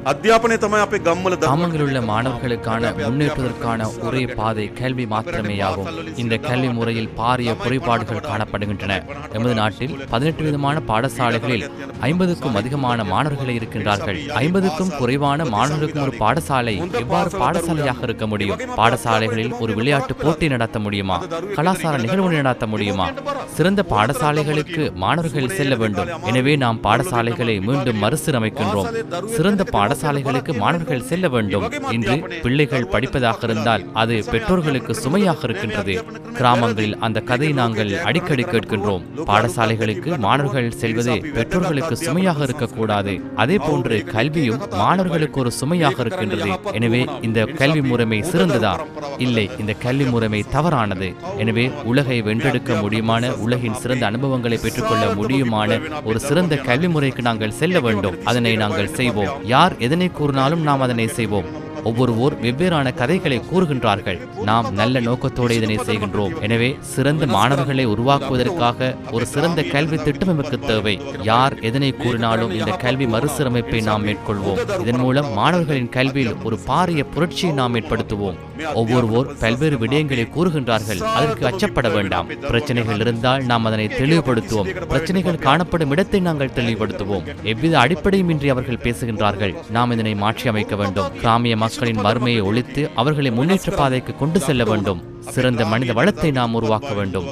අධ්‍යාපනය තමයි අපේ ගම්වල கிராமங்களில் உள்ள மாணவர்களுக்கான முன்னேற்றத்திற்கான ஒரே பாதை கல்வி மாத்திரமேயாகும். இந்த கல்வி முறையில் பாரிய குறைபாடுகள் காணப்படுகின்றன. எமது நாட்டில் 18 விதமான பாடசாலைகளில் 50க்கும் அதிகமான மாணவர்கள் இருக்கின்றார்கள். 50க்கும் குறைவான மாணவர்களுக்கும் ஒரு பாடசாலை எவ்வாறு பாடசாலையாக இருக்க முடியும்? பாடசாலைகளில் ஒரு விளையாட்டு போட்டி நடத்த முடியுமா? கலாசார நிகழ்வு நடத்த முடியுமா? சிறந்த பாடசாலைகளுக்கு மாணவர்கள் செல்ல வேண்டும். எனவே நாம் பாடசாலைகளை மீண்டும் மறுசீரமைக்கின்றோம். சிறந்த பாடசாலைகளுக்கு மாணவர்கள் செல்ல வேண்டும். இன்று பிள்ளைகள் படிப்பதாக இருந்தால் அது பெற்றோர்களுக்கு சுமையாக இருக்கின்றது. கிராமங்களில் அந்த கதை நாங்கள் அடிக்கடி கேட்கின்றோம். பாடசாலைகளுக்கு மாணவர்கள் செல்வது பெற்றோர்களுக்கு சுமையாக இருக்கக்கூடாது. அதே போன்று கல்வியும் மாணவர்களுக்கு ஒரு சுமையாக இருக்கின்றது. எனவே இந்த கல்வி முறைமை சிறந்ததா? இல்லை, இந்த கல்வி முறைமை தவறானது. எனவே உலகை வென்றெடுக்க முடியுமான, உலகின் சிறந்த அனுபவங்களை பெற்றுக்கொள்ள முடியுமான ஒரு சிறந்த கல்வி முறைக்கு நாங்கள் செல்ல வேண்டும். அதனை நாங்கள் செய்வோம். யார் எதனை கூறினாலும் நாம் அதனை செய்வோம். ஒவ்வொருவோர் வெவ்வேறான கதைகளை கூறுகின்றார்கள். நாம் நல்ல நோக்கத்தோடு இதனை செய்கின்றோம். எனவே சிறந்த மாணவர்களை உருவாக்குவதற்காக ஒரு சிறந்த கல்வி திட்டம் நமக்கு தேவை. யார் எதனை கூறினாலும் இந்த கல்வி மறுசீரமைப்பை நாம் மேற்கொள்வோம். இதன் மூலம் மாணவர்களின் கல்வியில் ஒரு பாரிய புரட்சியை நாம் ஏற்படுத்துவோம். ஒவ்வொருவோர் பல்வேறு விடயங்களை கூறுகின்றார்கள். அதற்கு அச்சப்பட வேண்டாம். பிரச்சனைகள் இருந்தால் நாம் அதனை தெளிவுபடுத்துவோம். பிரச்சனைகள் காணப்படும் இடத்தை நாங்கள் தெளிவுபடுத்துவோம். எவ்வித அடிப்படையும் இன்றி அவர்கள் பேசுகின்றார்கள். நாம் இதனை மாற்றி அமைக்க வேண்டும். கிராமிய மக்களின் வறுமையை ஒழித்து அவர்களை முன்னேற்ற பாதைக்கு கொண்டு செல்ல வேண்டும். சிறந்த மனித வளத்தை நாம் உருவாக்க வேண்டும்.